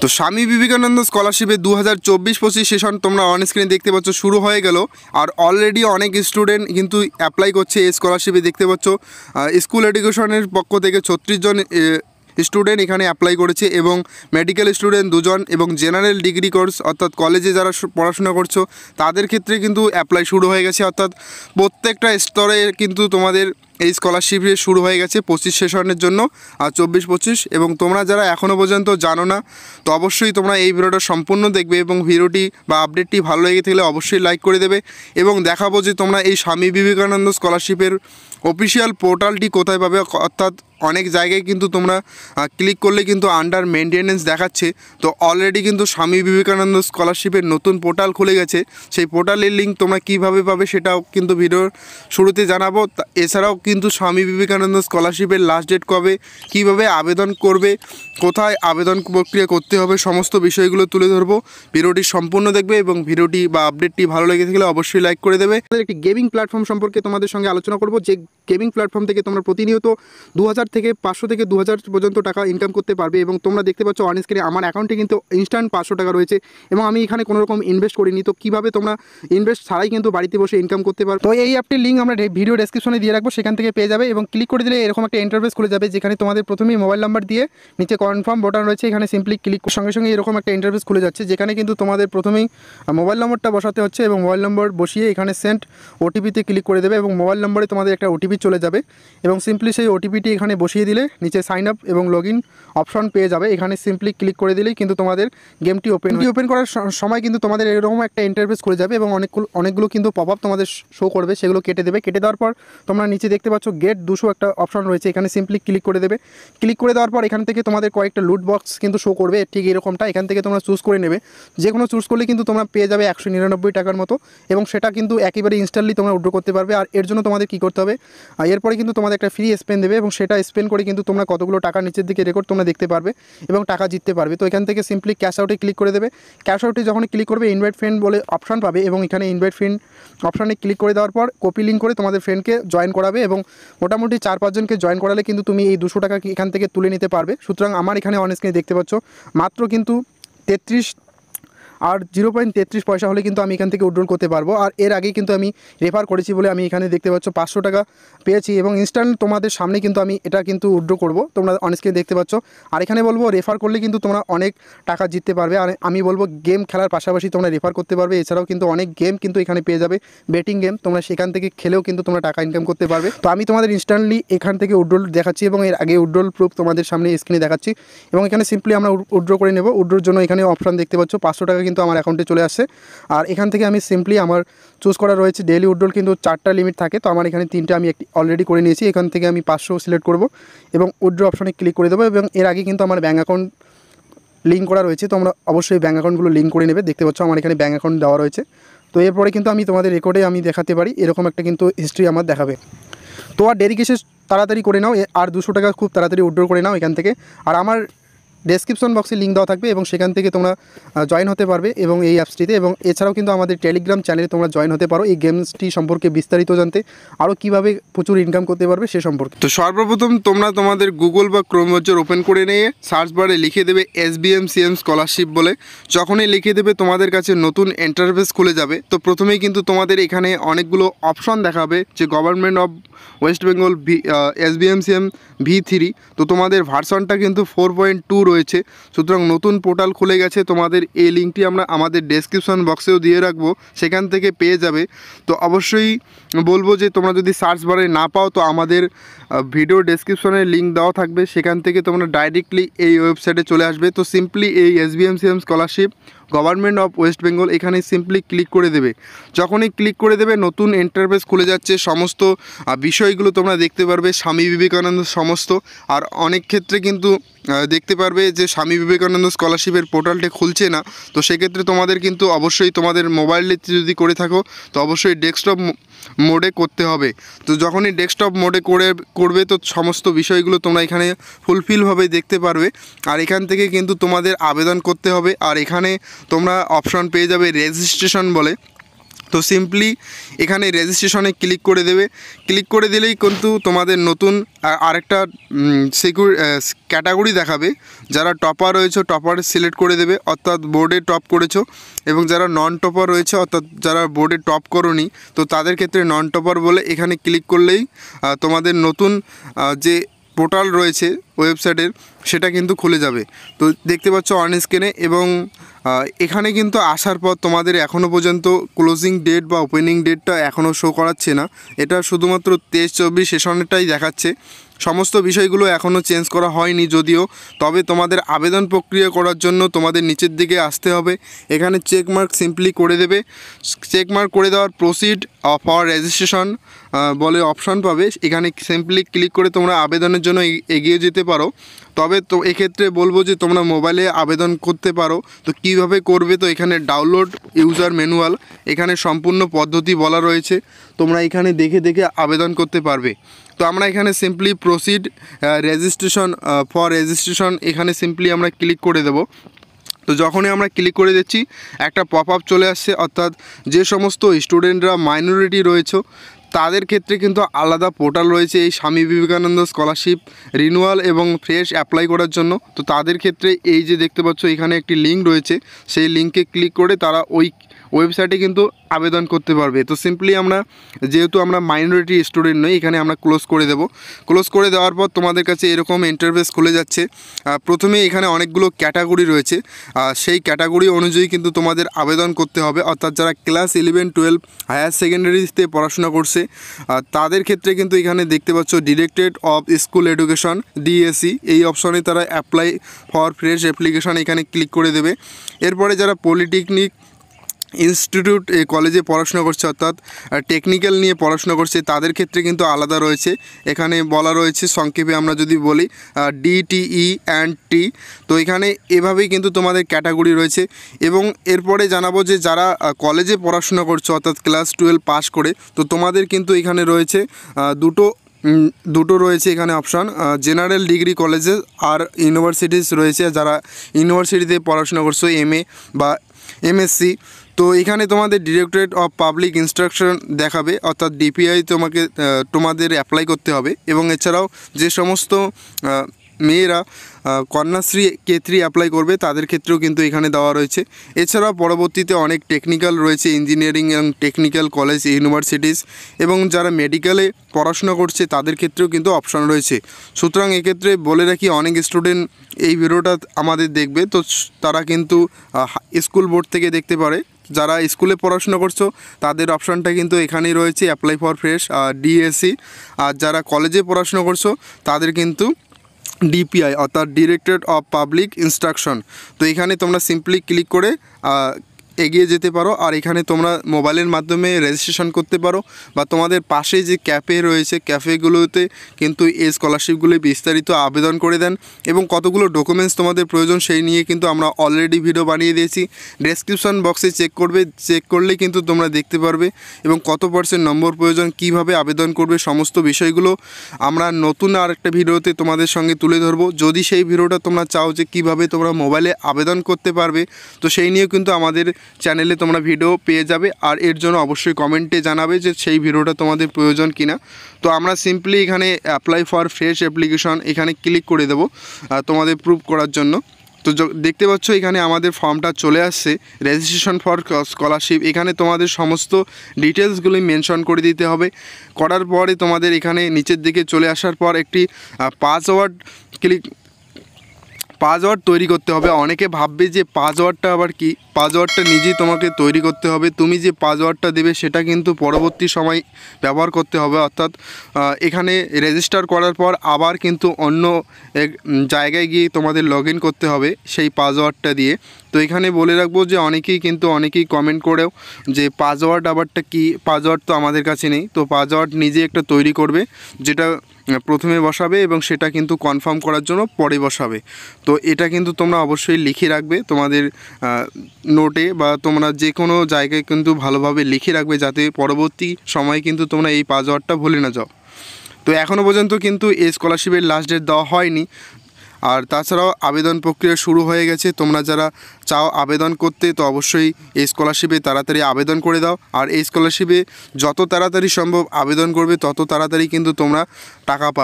তো স্বামী বিবেকানন্দ স্কলারশিপে 2024-25 সেশন তোমরা অন স্ক্রিনে দেখতে পাচ্ছ শুরু হয়ে গেল। আর অলরেডি অনেক স্টুডেন্ট কিন্তু অ্যাপ্লাই করছে এই স্কলারশিপে। দেখতে পাচ্ছ স্কুল এডুকেশনের পক্ষ থেকে 36 জন স্টুডেন্ট এখানে অ্যাপ্লাই করেছে এবং মেডিকেল স্টুডেন্ট 2 জন এবং জেনারেল ডিগ্রি কোর্স অর্থাৎ কলেজে যারা পড়াশোনা করছো তাদের ক্ষেত্রে কিন্তু অ্যাপ্লাই শুরু হয়ে গেছে। অর্থাৎ প্রত্যেকটা স্তরে কিন্তু তোমাদের এই স্কলারশিপে শুরু হয়ে গেছে 25 সেশনের জন্য আর 24-25। এবং তোমরা যারা এখনও পর্যন্ত জানো না তো অবশ্যই তোমরা এই ভিডিওটা সম্পূর্ণ দেখবে এবং ভিডিওটি বা আপডেটটি ভালো লেগে থাকলে অবশ্যই লাইক করে দেবে। এবং দেখাবো যে তোমরা এই স্বামী বিবেকানন্দ স্কলারশিপের অফিসিয়াল পোর্টালটি কোথায় পাবে। অর্থাৎ অনেক জায়গায় কিন্তু তোমরা ক্লিক করলে কিন্তু আন্ডার মেনটেনেন্স দেখাচ্ছে। তো অলরেডি কিন্তু স্বামী বিবেকানন্দ স্কলারশিপের নতুন পোর্টাল খুলে গেছে। সেই পোর্টালের লিঙ্ক তোমরা কীভাবে পাবে সেটাও কিন্তু ভিডিওর শুরুতে জানাবো। এছাড়াও কিন্তু স্বামী বিবেকানন্দ স্কলারশিপের লাস্ট ডেট কবে, কীভাবে আবেদন করবে, কোথায় আবেদন প্রক্রিয়া করতে হবে, সমস্ত বিষয়গুলো তুলে ধরবো। ভিডিওটি সম্পূর্ণ দেখবে এবং ভিডিওটি বা আপডেটটি ভালো লেগে থাকলে অবশ্যই লাইক করে দেবে। একটি গেমিং প্ল্যাটফর্ম সম্পর্কে তোমাদের সঙ্গে আলোচনা করব, যে গেমিং প্ল্যাটফর্ম থেকে তোমরা প্রতিনিয়ত 2000 থেকে 500 থেকে 2000 পর্যন্ত টাকা ইনকাম করতে পারবে। এবং তোমরা দেখতে পাচ্ছ অন স্ক্রিনে আমার অ্যাকাউন্টে কিন্তু ইনস্ট্যান্ট 500 টাকা রয়েছে এবং আমি এখানে কোনো রকম ইনভেস্ট করিনি। তো কীভাবে তোমরা ইনভেস্ট ছাড়াই কিন্তু বাড়িতে বসে ইনকাম করতে পারো। তো এই অ্যাপটির লিঙ্ক আমরা ভিডিও ডেসক্রিপশনে দিয়ে রাখবো, সেখান থেকে পেয়ে যাবে। এবং ক্লিক করে দিলে এরকম একটা ইন্টারফেস খুলে যাবে, যেখানে তোমাদের প্রথমেই মোবাইল নাম্বার দিয়ে নিচে কনফার্ম বাটন রয়েছে, এখানে সিম্পলি ক্লিক সঙ্গে সঙ্গে এরকম একটা ইন্টারফেস খুলে যাচ্ছে, যেখানে কিন্তু তোমাদের প্রথমেই মোবাইল নম্বরটা বসাতে হচ্ছে এবং মোবাইল নম্বর বসিয়ে এখানে সেন্ড ওটিপিতে ক্লিক করে দেবে এবং মোবাইল নম্বরে তোমাদের একটা ওটিপি চলে যাবে এবং সিম্পলি সেই ওটিপিটি এখানে বসিয়ে দিলে নিচে সাইন আপ এবং লগ ইন অপশন পেয়ে যাবে। এখানে সিম্পলি ক্লিক করে দিলেই কিন্তু তোমাদের গেমটি ওপেন করার সময় কিন্তু তোমাদের এরকম একটা ইন্টারফেস খুলে যাবে এবং অনেকগুলো কিন্তু পপ আপ তোমাদের শো করবে, সেগুলো কেটে দেবে। কেটে দেওয়ার পর তোমরা নিচে দেখতে পাচ্ছ গেট 200 একটা অপশন রয়েছে, এখানে সিম্পলি ক্লিক করে দেবে। ক্লিক করে দেওয়ার পর এখান থেকে তোমাদের কয়েকটা লুট বক্স কিন্তু শো করবে, ঠিক এরকমটা। এখান থেকে তোমরা চুজ করে নেবে, যে কোনো চুজ করলে কিন্তু তোমরা পেয়ে যাবে 199 টাকার মতো এবং সেটা কিন্তু একেবারে ইনস্ট্যান্টলি তোমরা উইথড্র করতে পারবে। আর এর জন্য তোমাদের কী করতে হবে, এরপরে কিন্তু তোমাদের একটা ফ্রি স্পেন দেবে এবং সেটা স্পেন করে কিন্তু তোমরা কতগুলো টাকা নিচের দিকে রেকর্ড তোমরা দেখতে পারবে এবং টাকা জিততে পারবে। তো এখান থেকে সিম্পলি ক্যাশ আউটে ক্লিক করে দেবে। ক্যাশ আউটে যখন ক্লিক করবে ইনভাইট ফ্রেন্ড বলে অপশান পাবে এবং এখানে ইনভাইট ফ্রেন্ড অপশানে ক্লিক করে দেওয়ার পর কপি লিঙ্ক করে তোমাদের ফ্রেন্ডকে জয়েন করাবে এবং মোটামুটি 4-5 জনকে জয়েন করালে কিন্তু তুমি এই 200 টাকা এখান থেকে তুলে নিতে পারবে। সুতরাং আমার এখানে অন স্ক্রিনে দেখতে পাচ্ছ মাত্র কিন্তু 33 আর 0.33 পয়সা হলে কিন্তু আমি এখান থেকে উইথড্র করতে পারবো। আর এর আগেই কিন্তু আমি রেফার করেছি বলে আমি এখানে দেখতে পাচ্ছ 500 টাকা পেয়েছি এবং ইনস্ট্যান্ট তোমাদের সামনে কিন্তু আমি এটা কিন্তু উইথড্র করব, তোমরা অন স্ক্রিনে দেখতে পাচ্ছ। আর এখানে বলবো রেফার করলে কিন্তু তোমরা অনেক টাকা জিততে পারবে। আর আমি বলবো গেম খেলার পাশাপাশি তোমরা রেফার করতে পারবে। এছাড়াও কিন্তু অনেক গেম কিন্তু এখানে পেয়ে যাবে, বেটিং গেম, তোমরা সেখান থেকে খেলেও কিন্তু তোমরা টাকা ইনকাম করতে পারবে। তো আমি তোমাদের ইনস্ট্যান্টলি এখান থেকে উইথড্র দেখাচ্ছি এবং এর আগে উইথড্র প্রুফ তোমাদের সামনে স্ক্রিনে দেখাচ্ছি এবং এখানে সিম্পলি আমরা উইথড্র করে নেব। উইথড্রর জন্য এখানে অপশান দেখতে পাচ্ছ 500 টাকা কিন্তু আমার অ্যাকাউন্টে চলে আসছে। আর এখান থেকে আমি সিম্পলি আমার চুজ করা রয়েছে ডেইলি উইথড্রল, কিন্তু 4টা লিমিট থাকে, তো আমার এখানে 3টা আমি অলরেডি করে নিয়েছি। এখান থেকে আমি 500 সিলেক্ট করব এবং উইথড্র অপশনে ক্লিক করে দেবো এবং এর আগে কিন্তু আমার ব্যাঙ্ক অ্যাকাউন্ট লিঙ্ক করা রয়েছে, তো আমরা অবশ্যই ব্যাঙ্ক অ্যাকাউন্টগুলো লিঙ্ক করে নেবে। দেখতে পাচ্ছ আমার এখানে ব্যাঙ্ক অ্যাকাউন্ট দেওয়া রয়েছে। তো এরপরে কিন্তু আমি তোমাদের রেকর্ডে আমি দেখাতে পারি, এরকম একটা কিন্তু হিস্ট্রি আমার দেখাবে। তো আর দেরি কিসে, তাড়াতাড়ি করে নাও, আর 200 টাকা খুব তাড়াতাড়ি উইথড্র করে নাও এখান থেকে। আর আমার ডেসক্রিপশন বক্সে লিঙ্ক দেওয়া থাকবে এবং সেখান থেকে তোমরা জয়েন হতে পারবে এবং এই অ্যাপসটিতে। এবং এছাড়াও কিন্তু আমাদের টেলিগ্রাম চ্যানেলে তোমরা জয়েন হতে পারো এই গেমসটি সম্পর্কে বিস্তারিত জানতে, আরও কীভাবে প্রচুর ইনকাম করতে পারবে সে সম্পর্কে। তো সর্বপ্রথম তোমরা তোমাদের গুগল বা ক্রোম ব্রাউজার ওপেন করে নিয়ে সার্চ বারে লিখে দেবে SBMCM স্কলারশিপ বলে। যখনই লিখে দেবে তোমাদের কাছে নতুন ইন্টারফেস খুলে যাবে। তো প্রথমেই কিন্তু তোমাদের এখানে অনেকগুলো অপশন দেখাবে, যে government of West Bengal SBMCM V3। তো তোমাদের ভার্সনটা কিন্তু 4.2 রয়েছে। সুতরাং নতুন পোর্টাল খুলে গেছে, তোমাদের এই লিঙ্কটি আমরা আমাদের ডেসক্রিপশন বক্সেও দিয়ে রাখবো, সেখান থেকে পেয়ে যাবে। তো অবশ্যই বলবো যে তোমরা যদি সার্চ বারে না পাও তো আমাদের ভিডিও ডেসক্রিপশনে লিঙ্ক দেওয়া থাকবে, সেখান থেকে তোমরা ডাইরেক্টলি এই ওয়েবসাইটে চলে আসবে। তো সিম্পলি এই SBMCM scholarship government of West Bengal এখানে সিম্পলি ক্লিক করে দেবে। যখনই ক্লিক করে দেবে নতুন ইন্টারফেস খুলে যাচ্ছে, সমস্ত বিষয়গুলো তোমরা দেখতে পারবে, স্বামী বিবেকানন্দ সমস্ত। আর অনেক ক্ষেত্রে কিন্তু দেখতে পারবে যে স্বামী বিবেকানন্দ স্কলারশিপের পোর্টালটা খুলছে না। তো সেক্ষেত্রে তোমাদের কিন্তু অবশ্যই তোমাদের মোবাইলে যদি করে থাকো তো অবশ্যই ডেস্কটপ মোডে করতে হবে। তো যখনই ডেস্কটপ মোডে করবে তো সমস্ত বিষয়গুলো তোমরা এখানে ফুলফিলভাবে দেখতে পারবে। আর এখান থেকে কিন্তু তোমাদের আবেদন করতে হবে। আর এখানে তোমরা অপশন পেয়ে যাবে রেজিস্ট্রেশন বলে। তো সিম্পলি এখানে রেজিস্ট্রেশনে ক্লিক করে দেবে। ক্লিক করে দিলেই কিন্তু তোমাদের নতুন আরেকটা ক্যাটাগরি দেখাবে। যারা টপার রয়েছে টপার সিলেক্ট করে দেবে, অর্থাৎ বোর্ডে টপ করেছো, এবং যারা নন টপার রয়েছে অর্থাৎ যারা বোর্ডে টপ করোনি তো তাদের ক্ষেত্রে নন টপার বলে এখানে ক্লিক করলেই তোমাদের নতুন যে পোর্টাল রয়েছে ওয়েবসাইটের সেটা কিন্তু খুলে যাবে। তো দেখতে পাচ্ছ অন স্ক্রিনে, এবং এখানে কিন্তু আসার পর তোমাদের এখনও পর্যন্ত ক্লোজিং ডেট বা ওপেনিং ডেটটা এখনও শো করাচ্ছে না, এটা শুধুমাত্র 23-24 সেশনেরটাই দেখাচ্ছে। সমস্ত বিষয়গুলো এখনও চেঞ্জ করা হয়নি যদিও, তবে তোমাদের আবেদন প্রক্রিয়া করার জন্য তোমাদের নিচের দিকে আসতে হবে। এখানে চেকমার্ক সিম্পলি করে দেবে। চেকমার্ক করে দেওয়ার প্রসিড ফর রেজিস্ট্রেশন বলে অপশন পাবে, এখানে সিম্পলি ক্লিক করে তোমরা আবেদনের জন্য এগিয়ে যেতে পারো। তবে তো এক্ষেত্রে বলবো যে তোমরা মোবাইলে আবেদন করতে পারো। তো কিভাবে করবে, তো এখানে ডাউনলোড ইউজার ম্যানুয়াল, এখানে সম্পূর্ণ পদ্ধতি বলা রয়েছে, তোমরা এখানে দেখে দেখে আবেদন করতে পারবে। তো আমরা এখানে simply proceed registration for registration এখানে সিম্পলি আমরা ক্লিক করে দেব। তো যখনই আমরা ক্লিক করে দিচ্ছি একটা পপ আপ চলে আসছে, অর্থাৎ যে সমস্ত স্টুডেন্টরা মাইনরিটি রয়েছে তাদের ক্ষেত্রে কিন্তু আলাদা পোর্টাল রয়েছে এই স্বামী বিবেকানন্দ স্কলারশিপ রিনিউয়াল এবং ফ্রেশ অ্যাপ্লাই করার জন্য। তো তাদের ক্ষেত্রে এই যে দেখতে পাচ্ছ এখানে একটি লিঙ্ক রয়েছে, সেই লিঙ্কে ক্লিক করে তারা ওই ওয়েবসাইটে কিন্তু আবেদন করতে পারবে। তো সিম্পলি আমরা যেহেতু আমরা মাইনরিটি স্টুডেন্ট নই, এখানে আমরা ক্লোজ করে দেব। ক্লোজ করে দেওয়ার পর তোমাদের কাছে এরকম ইন্টারফেস খুলে যাচ্ছে। প্রথমে এখানে অনেকগুলো ক্যাটাগরি রয়েছে, সেই ক্যাটাগরি অনুযায়ী কিন্তু তোমাদের আবেদন করতে হবে। অর্থাৎ যারা ক্লাস 11-12 হায়ার সেকেন্ডারিতে পড়াশোনা করছে তাদের ক্ষেত্রে কিন্তু এখানে দেখতে পাচ্ছ directorate of school education DSC এই অপশনে তারা অ্যাপ্লাই ফর ফ্রেশ অ্যাপ্লিকেশন এখানে ক্লিক করে দেবে। এরপরে যারা পলিটেকনিক ইনস্টিটিউট কলেজে পড়াশোনা করছে অর্থাৎ টেকনিক্যাল নিয়ে পড়াশোনা করছে তাদের ক্ষেত্রে কিন্তু আলাদা রয়েছে, এখানে বলা রয়েছে সংক্ষেপে আমরা যদি বলি DTE and T। তো এখানে এভাবেই কিন্তু তোমাদের ক্যাটাগরি রয়েছে। এবং এরপরে জানাবো যে যারা কলেজে পড়াশোনা করছো অর্থাৎ ক্লাস 12 পাস করে, তো তোমাদের কিন্তু এখানে রয়েছে দুটো রয়েছে এখানে অপশান, জেনারেল ডিগ্রি কলেজেস আর ইউনিভার্সিটিস রয়েছে। যারা ইউনিভার্সিটিতে পড়াশোনা করছো MA বা MSc, তো এখানে তোমাদের ডিরেক্টরেট অফ পাবলিক ইনস্ট্রাকশন দেখাবে, অর্থাৎ DPI তোমাদের অ্যাপ্লাই করতে হবে। এবং এছাড়াও যে সমস্ত মেয়েরা কন্যাশ্রী K3 অ্যাপ্লাই করবে তাদের ক্ষেত্রেও কিন্তু এখানে দেওয়া রয়েছে। এছাড়াও পরবর্তীতে অনেক টেকনিক্যাল রয়েছে, ইঞ্জিনিয়ারিং এবং টেকনিক্যাল কলেজ ইউনিভার্সিটিস, এবং যারা মেডিকেলে পড়াশোনা করছে তাদের ক্ষেত্রেও কিন্তু অপশন রয়েছে। সুতরাং এক্ষেত্রে বলে রাখি অনেক স্টুডেন্ট এই ভিডিওটা আমাদের দেখবে, তো তারা কিন্তু স্কুল বোর্ড থেকে দেখতে পারে। যারা স্কুলে পড়াশোনা করছো তাদের অপশানটা কিন্তু এখানেই রয়েছে অ্যাপ্লাই ফর ফ্রেশ DSC, আর যারা কলেজে পড়াশোনা করছো তাদের কিন্তু DPI অর্থাৎ ডিরেক্টরেট অফ পাবলিক ইনস্ট্রাকশন। তো এখানে তোমরা সিম্পলি ক্লিক করে এগিয়ে যেতে পারো। আর এখানে তোমরা মোবাইলের মাধ্যমে রেজিস্ট্রেশন করতে পারো, বা তোমাদের পাশে যে ক্যাফে রয়েছে ক্যাফেগুলোতে কিন্তু এই স্কলারশিপগুলি বিস্তারিত আবেদন করে দেন, এবং কতগুলো ডকুমেন্টস তোমাদের প্রয়োজন সেই নিয়ে কিন্তু আমরা অলরেডি ভিডিও বানিয়ে দিয়েছি। ডেসক্রিপশন বক্সে চেক করলেই কিন্তু তোমরা দেখতে পারবে, এবং কত % নম্বর প্রয়োজন, কিভাবে আবেদন করবে, সমস্ত বিষয়গুলো আমরা নতুন আর একটা ভিডিওতে তোমাদের সঙ্গে তুলে ধরবো। যদি সেই ভিডিওটা তোমরা চাও যে কিভাবে তোমরা মোবাইলে আবেদন করতে পারবে, তো সেই নিয়েও কিন্তু আমাদের চ্যানেলে তোমরা ভিডিও পেয়ে যাবে। আর এর জন্য অবশ্যই কমেন্টে জানাবে যে সেই ভিডিওটা তোমাদের প্রয়োজন কিনা। তো আমরা সিম্পলি এখানে অ্যাপ্লাই ফর ফ্রেশ অ্যাপ্লিকেশন এখানে ক্লিক করে দেব তোমাদের প্রুভ করার জন্য। তো দেখতে পাচ্ছ এখানে আমাদের ফর্মটা চলে আসছে, রেজিস্ট্রেশন ফর স্কলারশিপ। এখানে তোমাদের সমস্ত ডিটেলসগুলি মেনশন করে দিতে হবে। করার পরে তোমাদের এখানে নিচের দিকে চলে আসার পর একটি পাসওয়ার্ড তৈরি করতে হবে। অনেকে ভাববে যে পাসওয়ার্ডটা আবার কি, পাসওয়ার্ডটা নিজেই তোমাকে তৈরি করতে হবে। তুমি যে পাসওয়ার্ডটা দেবে সেটা কিন্তু পরবর্তী সময় ব্যবহার করতে হবে, অর্থাৎ এখানে রেজিস্টার করার পর আবার কিন্তু অন্য এক জায়গায় গিয়ে তোমাদের লগ ইন করতে হবে সেই পাসওয়ার্ডটা দিয়ে। তো এখানে বলে রাখবো যে অনেকেই কমেন্ট করেও যে পাসওয়ার্ড আবারটা কি, পাসওয়ার্ড তো আমাদের কাছে নেই। তো পাসওয়ার্ড নিজে একটা তৈরি করবে, যেটা প্রথমে বসাবে এবং সেটা কিন্তু কনফার্ম করার জন্য পরে বসাবে। তো এটা কিন্তু তোমরা অবশ্যই লিখে রাখবে তোমাদের নোটে, বা তোমরা যে কোনো জায়গায় কিন্তু ভালোভাবে লিখে রাখবে, যাতে পরবর্তী সময়ে কিন্তু তোমরা এই পাসওয়ার্ডটা ভুলে না যাও। তো এখনও পর্যন্ত কিন্তু এই স্কলারশিপের লাস্ট ডেট দেওয়া হয়নি। আর তাছাড়াও আবেদন প্রক্রিয়া শুরু হয়ে গেছে। তোমরা যারা চাও আবেদন করতে তো অবশ্যই এই স্কলারশিপে তাড়াতাড়ি আবেদন করে দাও। আর এই স্কলারশিপে যত তাড়াতাড়ি সম্ভব আবেদন করবে তত তাড়াতাড়ি কিন্তু তোমরা টাকা পাবে।